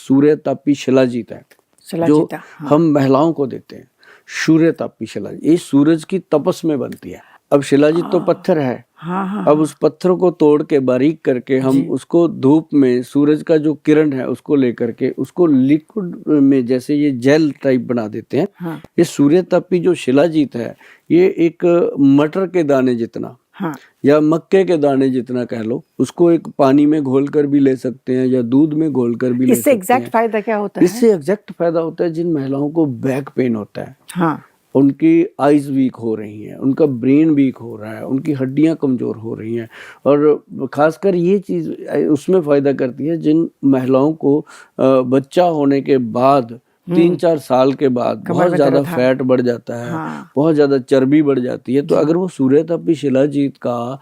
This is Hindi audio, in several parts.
सूर्यतापी शिलाजीत है जो शिलाजीत, हाँ। हम महिलाओं को देते हैं। सूर्यतापी शिलाजीत ये सूरज की तपस में बनती है। अब शिलाजीत तो पत्थर है, हाँ हाँ अब उस पत्थर को तोड़ के बारीक करके हम उसको धूप में सूरज का जो किरण है उसको लेकर के उसको लिक्विड में जैसे ये जेल टाइप बना देते हैं। हाँ। ये सूर्यतापी जो शिलाजीत है ये एक मटर के दाने जितना, हाँ। या मक्के के दाने जितना कह लो, उसको एक पानी में घोल कर भी ले सकते हैं या दूध में घोल कर भी ले सकते इससे हैं। एग्जैक्ट फायदा क्या होता है? इससे एग्जैक्ट फायदा होता है जिन महिलाओं को बैक पेन होता है, हाँ। उनकी आइज वीक हो रही हैं, उनका ब्रेन वीक हो रहा है, उनकी हड्डियां कमजोर हो रही हैं, और खासकर ये चीज उसमें फायदा करती है जिन महिलाओं को बच्चा होने के बाद 3-4 साल के बाद बहुत ज्यादा फैट बढ़ जाता है। हाँ। बहुत ज्यादा चर्बी बढ़ जाती है, तो अगर वो सूर्यतापी शिलाजीत का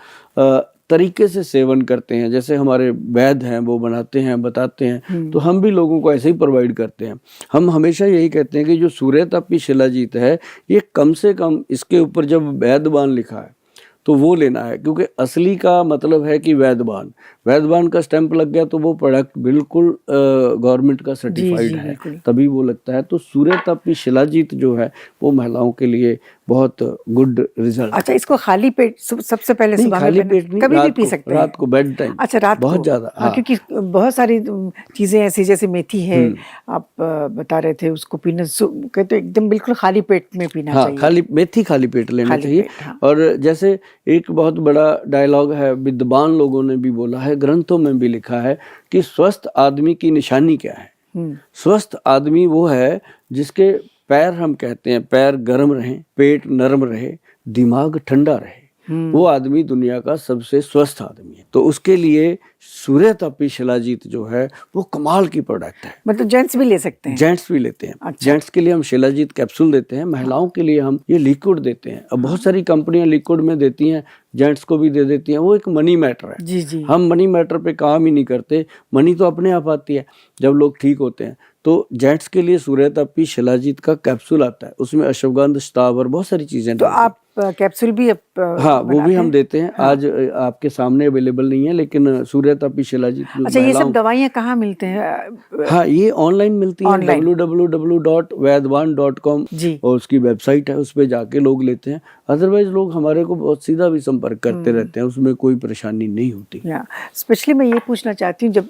तरीके से सेवन करते हैं, जैसे हमारे वैद्य हैं वो बनाते हैं बताते हैं, तो हम भी लोगों को ऐसे ही प्रोवाइड करते हैं। हम हमेशा यही कहते हैं कि जो सूर्यतापी शिलाजीत है ये कम से कम, इसके ऊपर जब वैद्यवान लिखा है तो वो लेना है, क्योंकि असली का मतलब है कि वैद्यवान का स्टैंप लग गया तो वो प्रोडक्ट बिल्कुल गवर्नमेंट का सर्टिफाइड है, तभी वो लगता है। तो सूर्यतापी शिलाजीत जो है वो महिलाओं के लिए बहुत गुड रिजल्ट। अच्छा, इसको खाली पेट सबसे पहले सुबह खाली पेट नहीं, कभी भी पी सकते हैं? रात को बेड टाइम। अच्छा, रात बहुत को ज्यादा। हाँ, क्योंकि बहुत सारी चीजें ऐसी जैसे मेथी है आप बता रहे थे उसको पीना, कहते एकदम बिल्कुल खाली पेट में पीना चाहिए। मेथी खाली पेट लेना चाहिए। और जैसे एक बहुत बड़ा डायलॉग है, विद्वान लोगों ने भी बोला है, ग्रंथों में भी लिखा है कि स्वस्थ आदमी की निशानी क्या है। स्वस्थ आदमी वो है जिसके पैर, हम कहते हैं पैर गर्म रहे, पेट नरम रहे, दिमाग ठंडा रहे, वो आदमी दुनिया का सबसे स्वस्थ आदमी है। तो उसके लिए सूर्यतापी शिलाजीत जो है वो कमाल की प्रोडक्ट है। मतलब जेंट्स भी ले सकते हैं? जेंट्स भी लेते हैं। अच्छा। जेंट्स के लिए हम शिलाजीत कैप्सूल देते हैं, महिलाओं के लिए हम ये लिक्विड देते हैं। अब बहुत सारी कंपनियां लिक्विड में देती हैं, जेंट्स को भी दे देती हैं, वो एक मनी मैटर है। जी जी। हम मनी मैटर पे काम ही नहीं करते, मनी तो अपने आप आती है जब लोग ठीक होते हैं। तो जेंट्स के लिए सूर्यतापी शिलाजीत का कैप्सूल आता है, उसमें अश्वगंधा, स्थावर, बहुत सारी चीजें। तो आप कैप्सूल भी हाँ वो भी हम देते हैं। हाँ। आज आपके सामने अवेलेबल नहीं है, लेकिन सूर्यतापी शिलाजीत। अच्छा, ये सब दवाइयाँ कहाँ मिलते हैं? हाँ, ये ऑनलाइन मिलती है, www.vaidwan.com और उसकी वेबसाइट है, उस पर जाके लोग लेते हैं। अदरवाइज लोग हमारे को बहुत सीधा भी संपर्क करते रहते हैं, उसमें कोई परेशानी नहीं होती। स्पेशली मैं ये पूछना चाहती हूँ, जब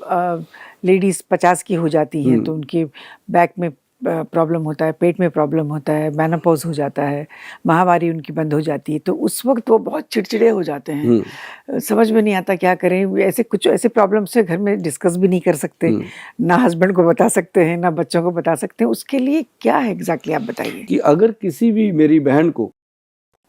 लेडीज 50 की हो जाती हैं तो उनके बैक में प्रॉब्लम होता है, पेट में प्रॉब्लम होता है, मेनोपॉज हो जाता है, माहवारी उनकी बंद हो जाती है, तो उस वक्त वो बहुत चिड़चिड़े हो जाते हैं। समझ में नहीं आता क्या करें। ऐसे कुछ ऐसे प्रॉब्लम से घर में डिस्कस भी नहीं कर सकते, ना हस्बैंड को बता सकते हैं, ना बच्चों को बता सकते हैं। उसके लिए क्या है एग्जैक्टली, आप बताइए। कि अगर किसी भी मेरी बहन को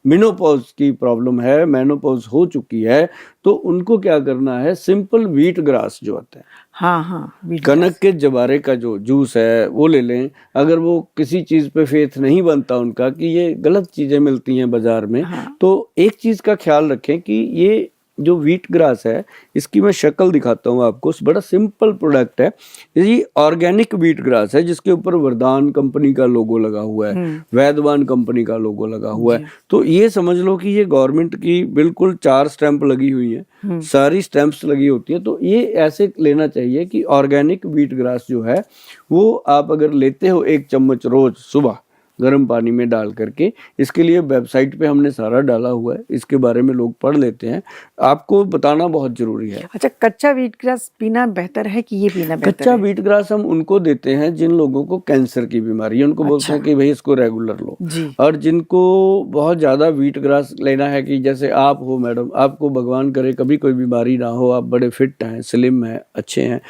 मेनोपॉज की प्रॉब्लम है, मेनोपॉज हो चुकी है, तो उनको क्या करना है, सिंपल व्हीट ग्रास जो आता है, हाँ, कनक के जवारे का जो जूस है वो ले लें। अगर वो किसी चीज पे फेथ नहीं बनता उनका कि ये गलत चीजें मिलती हैं बाजार में, तो एक चीज का ख्याल रखें कि ये जो व्हीट ग्रास है, इसकी मैं शक्ल दिखाता हूँ आपको। बड़ा सिंपल प्रोडक्ट है, ये ऑर्गेनिक व्हीट ग्रास है जिसके ऊपर वरदान कंपनी का लोगो लगा हुआ है, वैद्यवान कंपनी का लोगो लगा हुआ है। तो ये समझ लो कि ये गवर्नमेंट की बिल्कुल 4 स्टैंप लगी हुई है, सारी स्टैंप्स लगी होती है। तो ये ऐसे लेना चाहिए कि ऑर्गेनिक व्हीट ग्रास जो है वो आप अगर लेते हो 1 चम्मच रोज सुबह गर्म पानी में डाल करके, इसके लिए वेबसाइट पे हमने सारा डाला हुआ है, इसके बारे में लोग पढ़ लेते हैं, आपको बताना बहुत जरूरी है। अच्छा, कच्चा व्हीट ग्रास पीना बेहतर है कि ये पीना बेहतर कच्चा व्हीट ग्रास हम उनको देते हैं जिन लोगों को कैंसर की बीमारी है, उनको बोलते हैं कि भाई इसको रेगुलर लो। और जिनको बहुत ज्यादा व्हीट ग्रास लेना है, कि जैसे आप हो मैडम, आपको भगवान करे कभी कोई बीमारी ना हो, आप बड़े फिट हैं, स्लिम हैं, अच्छे हैं,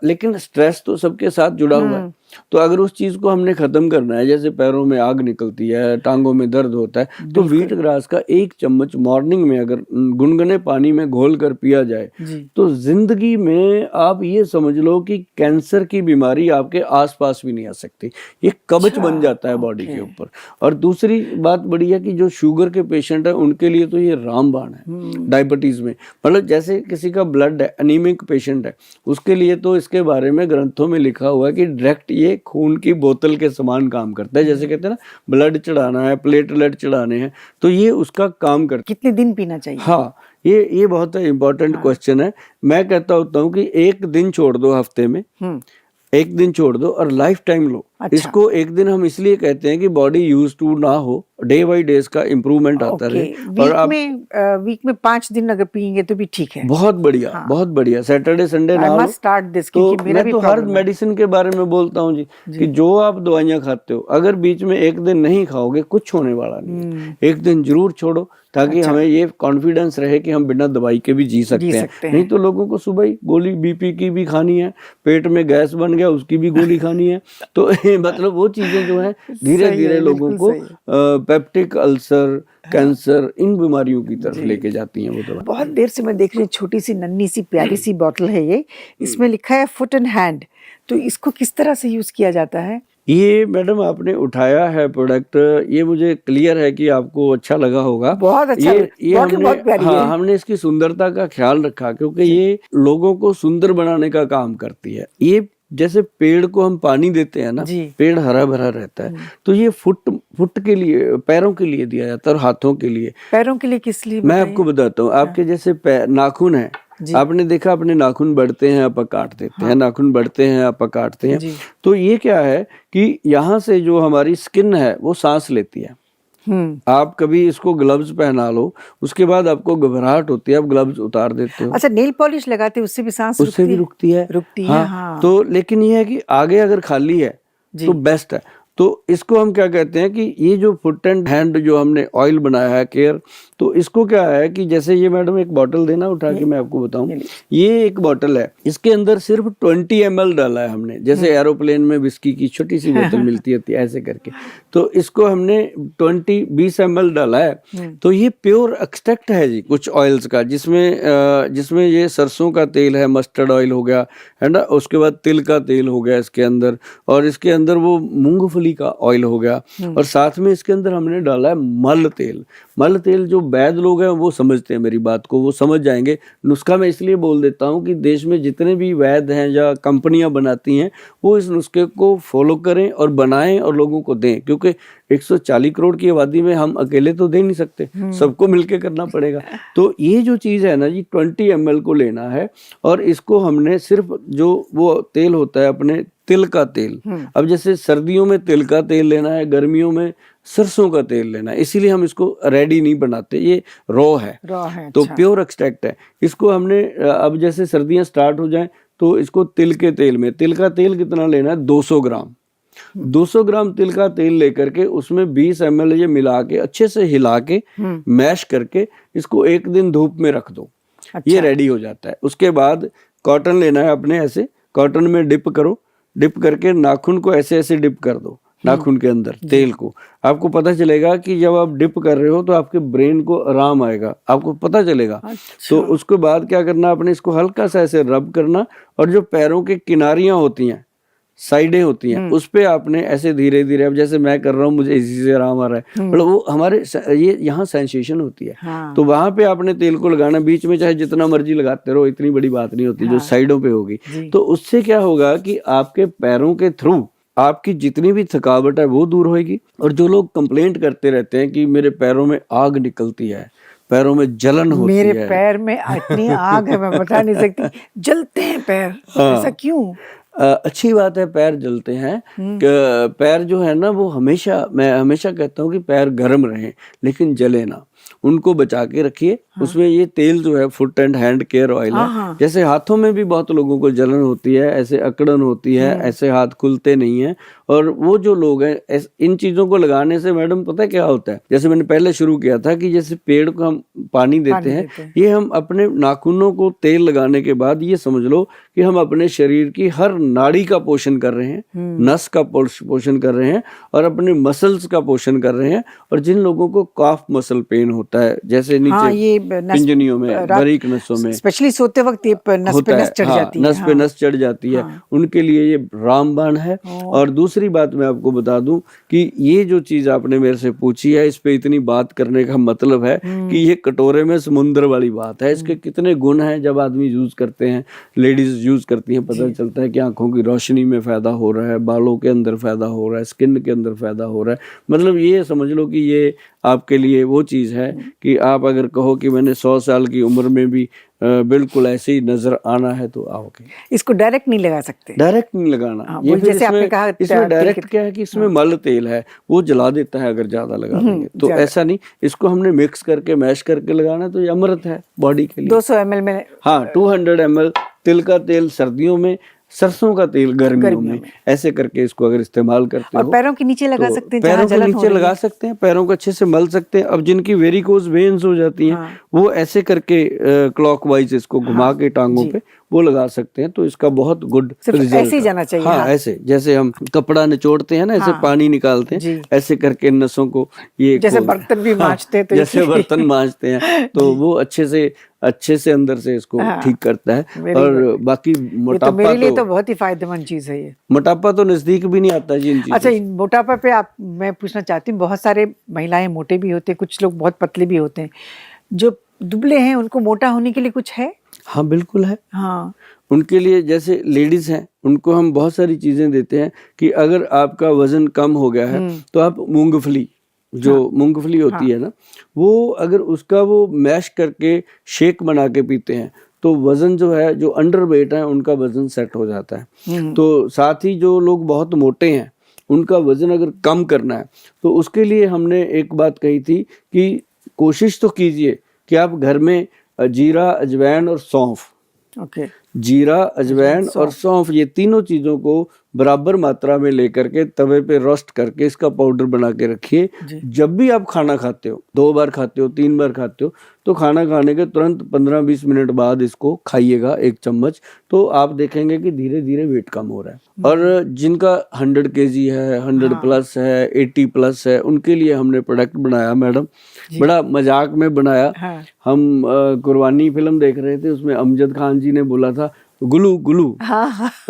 लेकिन स्ट्रेस तो सबके साथ जुड़ा हुआ है। तो अगर उस चीज को हमने खत्म करना है, जैसे पैरों में आग निकलती है, टांगों में दर्द होता है, तो व्हीट ग्रास का 1 चम्मच मॉर्निंग में अगर गुनगुने पानी में घोल कर पिया जाए, तो जिंदगी में आप ये समझ लो कि कैंसर की बीमारी आपके आसपास भी नहीं आ सकती। ये कवच बन जाता है बॉडी के ऊपर। और दूसरी बात बड़ी है कि जो शुगर के पेशेंट है उनके लिए तो ये रामबाण है। डायबिटीज में, मतलब जैसे किसी का ब्लड है, अनीमिक पेशेंट है, उसके लिए तो इसके बारे में ग्रंथों में लिखा हुआ है कि डायरेक्ट ये खून की बोतल के समान काम करता है। जैसे कहते हैं ना, ब्लड चढ़ाना है, प्लेटलेट चढ़ाने हैं, तो ये उसका काम करता है। कितने दिन पीना चाहिए? हाँ, ये बहुत इंपॉर्टेंट क्वेश्चन है। मैं कहता होता हूँ कि 1 दिन छोड़ दो हफ्ते में, एक दिन छोड़ दो और लाइफ टाइम लो। अच्छा। इसको एक दिन हम इसलिए कहते हैं कि बॉडी यूज टू ना हो, डे बाई डेज का इम्प्रूवमेंट आता रहे। और आप वीक में 5 दिन अगर पियेंगे तो भी ठीक है। बहुत बढ़िया, हाँ। बहुत बढ़िया। सैटरडे संडे ना लो स्टार्ट दिस, तो क्योंकि मेरा मैं तो हर मेडिसिन के बारे में बोलता हूँ जी कि जो आप दवाइयाँ खाते हो अगर बीच में एक दिन नहीं खाओगे कुछ होने वाला नहीं है। एक दिन जरूर छोड़ो ताकि हमें ये कॉन्फिडेंस रहे कि हम बिना दवाई के भी जी सकते हैं। नहीं तो लोगों को सुबह ही गोली बीपी की भी खानी है, पेट में गैस बन गया उसकी भी गोली खानी है। तो मतलब वो चीजें जो है धीरे धीरे लोगों को पेप्टिक अल्सर, कैंसर, इन बीमारियों की तरफ लेके जाती हैं वो दवा। बहुत देर से मैं देख रही हूँ, छोटी सी नन्ही सी प्यारी सी बॉटल है ये, इसमें लिखा है फुट एंड हैंड। तो इसको किस तरह से यूज किया जाता है? ये मैडम आपने उठाया है प्रोडक्ट, ये मुझे क्लियर है कि आपको अच्छा लगा होगा। बहुत अच्छा, ये हमने, बहुत प्यारी है। हमने इसकी सुंदरता का ख्याल रखा क्योंकि ये लोगों को सुंदर बनाने का काम करती है। ये जैसे पेड़ को हम पानी देते हैं ना, पेड़ हरा भरा रहता है, तो ये फुट के लिए, पैरों के लिए दिया जाता है और हाथों के लिए। पैरों के लिए किस लिए? मैं आपको बताता हूँ। आपके जैसे नाखून है, आपने देखा अपने नाखून बढ़ते हैं आप काट देते हैं, नाखून बढ़ते हैं आप काटते हैं। तो ये क्या है कि यहाँ से जो हमारी स्किन है वो सांस लेती है। आप कभी इसको ग्लव्स पहना लो, उसके बाद आपको घबराहट होती है, आप ग्लव्स उतार देते हो। अच्छा, नेल पॉलिश लगाते हैं उससे भी सांस उससे भी रुकती है। हाँ। तो लेकिन ये है कि आगे अगर खाली है तो बेस्ट है। तो इसको हम क्या कहते हैं कि ये जो फुट एंड हैंड जो हमने ऑयल बनाया है केयर, तो इसको क्या है कि जैसे ये मैडम एक बोतल देना उठा के मैं आपको बताऊं, ये एक बोतल है, इसके अंदर सिर्फ 20 ml डाला है हमने। जैसे एरोप्लेन में विस्की की छोटी सी बोतल मिलती है ऐसे करके, तो इसको हमने 20 ml डाला है। तो ये प्योर एक्सट्रैक्ट है जी कुछ ऑयल्स का, जिसमें ये सरसों का तेल है, मस्टर्ड ऑयल हो गया है ना, उसके बाद तिल का तेल हो गया इसके अंदर, और इसके अंदर वो मूंगफली का ऑयल हो गया, और साथ में इसके अंदर हमने डाला है मल तेल। मल तेल जो वैद लोग हैं वो समझते हैं मेरी बात को, वो समझ जाएंगे। नुस्खा मैं इसलिए बोल देता हूँ कि देश में जितने भी वैद हैं या कंपनियां बनाती हैं वो इस नुस्खे को फॉलो करें और बनाएं और लोगों को दें, क्योंकि 140 करोड़ की आबादी में हम अकेले तो दे नहीं सकते, सबको मिलके करना पड़ेगा। तो ये जो चीज़ है ना जी, 20 ml को लेना है और इसको हमने सिर्फ जो वो तेल होता है अपने तिल का तेल, अब जैसे सर्दियों में तिल का तेल लेना है, गर्मियों में सरसों का तेल लेना है, इसीलिए हम इसको रेडी नहीं बनाते, ये रॉ है। तो प्योर एक्सट्रैक्ट है। इसको हमने अब जैसे सर्दियां स्टार्ट हो जाएं तो इसको तिल के तेल में, तिल का तेल कितना लेना है, 200 ग्राम 200 ग्राम तिल का तेल लेकर के उसमें 20 ml ये मिला के अच्छे से हिला के मैश करके इसको एक दिन धूप में रख दो। ये रेडी हो जाता है। उसके बाद कॉटन लेना है अपने, ऐसे कॉटन में डिप करो, डिप करके नाखून को ऐसे ऐसे डिप कर दो नाखून के अंदर तेल को। आपको पता चलेगा कि जब आप डिप कर रहे हो तो आपके ब्रेन को आराम आएगा, आपको पता चलेगा। तो उसके बाद क्या करना, आपने इसको हल्का सा ऐसे रब करना, और जो पैरों के किनारियां होती हैं, साइडें होती हैं, उस पे आपने ऐसे धीरे धीरे, अब जैसे मैं कर रहा हूँ मुझे इसी से आराम आ रहा है, मतलब वो हमारे ये यहाँ सेंसेशन होती है। तो वहां पे आपने तेल को लगाना, बीच में चाहे जितना मर्जी लगाते रहो, इतनी बड़ी बात नहीं होती। जो साइडों पे होगी तो उससे क्या होगा कि आपके पैरों के थ्रू आपकी जितनी भी थकावट है वो दूर होगी। और जो लोग कंप्लेंट करते रहते हैं कि मेरे पैरों में आग निकलती है, पैरों में जलन होती है, मेरे पैर में इतनी आग है मैं बता नहीं सकती, जलते हैं पैर, ऐसा क्यों? अच्छी बात है, पैर जलते हैं। पैर जो है ना वो हमेशा, मैं हमेशा कहता हूँ कि पैर गर्म रहें लेकिन जले ना, उनको बचा के रखिए। उसमें ये तेल जो है foot and hand care oil है। जैसे हाथों में भी बहुत लोगों को जलन होती है, ऐसे अकड़न होती है, ऐसे हाथ खुलते नहीं है, और वो जो लोग हैं इन चीजों को लगाने से मैडम पता है क्या होता है, जैसे मैंने पहले शुरू किया था कि जैसे पेड़ को हम पानी देते हैं, ये हम अपने नाखूनों को तेल लगाने के बाद ये समझ लो कि हम अपने शरीर की हर नाड़ी का पोषण कर रहे हैं, नस का पोषण कर रहे हैं, और अपने मसल्स का पोषण कर रहे हैं। और जिन लोगों को काफ मसल पेन होता है, जैसे नीचे ये पिंजनियों में, बारीक नसों में, स्पेशली सोते वक्त ये नस पे नस चढ़ जाती है, नस पे नस चढ़ जाती है, उनके लिए ये रामबाण है। और दूसरी बात मैं आपको बता दूं कि ये जो चीज आपने मेरे से पूछी है, इस पे इतनी बात करने का मतलब है कि ये कटोरे में समुद्र वाली बात है। इसके कितने गुण हैं, जब आदमी यूज करते हैं, लेडीज यूज करती हैं, पता चलता है कि आंखों की रोशनी में फायदा हो रहा है, बालों के अंदर फायदा हो रहा है, स्किन के अंदर फायदा हो रहा है। मतलब ये समझ लो कि ये आपके लिए वो चीज़ है कि आप अगर कहो कि मैंने 100 साल की उम्र में भी बिल्कुल ऐसे ही नजर आना है तो आओगे। इसको डायरेक्ट नहीं लगा सकते, डायरेक्ट नहीं लगाना। हाँ, ये फिर जैसे आपने कहा इसमें डायरेक्ट क्या है कि इसमें मल तेल है, वो जला देता है अगर ज्यादा लगा देंगे। तो ऐसा नहीं, इसको हमने मिक्स करके मैश करके लगाना है, तो ये अमृत है बॉडी के लिए। 200 ml में, हाँ 200 ml तिल का तेल सर्दियों में, सरसों का तेल गर्मियों में, ऐसे करके इसको अगर इस्तेमाल करते हो। और पैरों के नीचे लगा सकते हैं, पैरों के नीचे लगा सकते हैं, पैरों को अच्छे से मल सकते हैं। अब जिनकी वेरिकोज वेन्स हो जाती हैं, वो ऐसे करके क्लॉकवाइज इसको घुमा के टांगों पे वो लगा सकते हैं। तो इसका बहुत गुड रिजल्ट, ऐसे ही जाना चाहिए। हाँ ऐसे, जैसे हम कपड़ा निचोड़ते हैं ना, ऐसे पानी निकालते हैं, ऐसे करके नसों को ये जैसे बर्तन भी मांजते हैं, जैसे बर्तन मांजते हैं, तो वो अच्छे से अंदर से इसको ठीक करता है। और बाकी मोटापा, मेरे लिए तो बहुत ही फायदेमंद चीज है ये। मोटापा तो नजदीक भी नहीं आता जी इन चीजों। अच्छा, मोटापा पे मैं पूछना चाहती हूँ, बहुत सारे महिलाएं मोटे भी होते हैं, कुछ लोग बहुत पतले भी होते हैं। जो दुबले हैं उनको मोटा होने के लिए कुछ है? हाँ बिल्कुल है। हाँ, उनके लिए जैसे लेडीज हैं, उनको हम बहुत सारी चीजें देते हैं कि अगर आपका वजन कम हो गया है तो आप मूंगफली, जो मूंगफली होती है ना, वो अगर उसका वो मैश करके शेक बना के पीते हैं तो वजन जो है, जो अंडर वेट है उनका वजन सेट हो जाता है। तो साथ ही जो लोग बहुत मोटे हैं उनका वजन अगर कम करना है तो उसके लिए हमने एक बात कही थी कि कोशिश तो कीजिए कि आप घर में जीरा, अजवाइन और सौंफ, जीरा, अजवाइन और सौंफ, ये तीनों चीजों को बराबर मात्रा में लेकर के तवे पे रोस्ट करके इसका पाउडर बना के रखिए। जब भी आप खाना खाते हो, 2 बार खाते हो, 3 बार खाते हो, तो खाना खाने के तुरंत 15-20 मिनट बाद इसको खाइएगा 1 चम्मच। तो आप देखेंगे कि धीरे धीरे वेट कम हो रहा है। और जिनका 100 kg है, 100 प्लस है, 80 प्लस है, उनके लिए हमने प्रोडक्ट बनाया मैडम, बड़ा मजाक में बनाया। हम कुर्बानी फिल्म देख रहे थे, उसमें अमजद खान जी ने बोला था गुलू गुलू,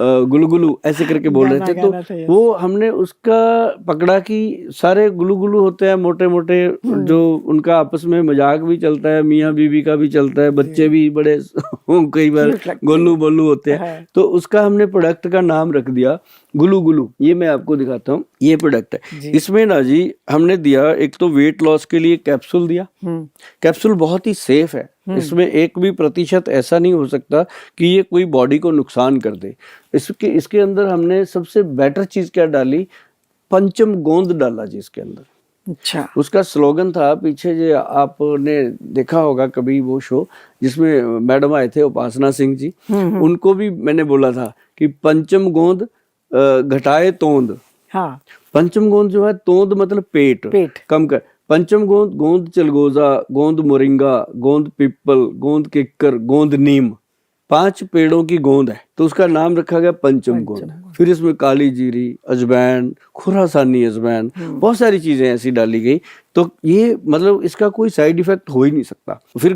गुलू गुलू ऐसे करके बोल रहे थे। तो वो हमने उसका पकड़ा कि सारे गुलू गुलू होते हैं, मोटे मोटे, जो उनका आपस में मजाक भी चलता है, मियाँ बीवी का भी चलता है, बच्चे भी बड़े कई बार गोलू बोलू होते हैं। तो उसका हमने प्रोडक्ट का नाम रख दिया गुलू गुलू। ये मैं आपको दिखाता हूँ, ये प्रोडक्ट है। इसमें ना जी हमने दिया, एक तो वेट लॉस के लिए कैप्सूल दिया। कैप्सूल बहुत ही सेफ है, इसमें 1 भी प्रतिशत ऐसा नहीं हो सकता कि ये कोई बॉडी को नुकसान कर दे। इसके अंदर हमने सबसे बेटर चीज क्या डाली, पंचम गोंद डाला जी इसके अंदर। अच्छा, उसका स्लोगन था पीछे, जो आपने देखा होगा कभी वो शो जिसमें मैडम आए थे उपासना सिंह जी, उनको भी मैंने बोला था कि पंचम गोंद घटाए तोंद। हाँ, पंचम गोंद जो है, तोंद मतलब पेट कम कर, पंचम गोंद, गोंद चलगोजा, गोंद मोरिंगा, गोंद पिप्पल, गोंद किक्कर, गोंद नीम, 5 पेड़ों की गोंद है, तो उसका नाम रखा गया पंचम गोंद। फिर इसमें काली जीरी, अजवाइन, खुरासानी अजवाइन, बहुत सारी चीजें ऐसी डाली गई। तो ये मतलब इसका कोई साइड इफेक्ट हो ही नहीं सकता। फिर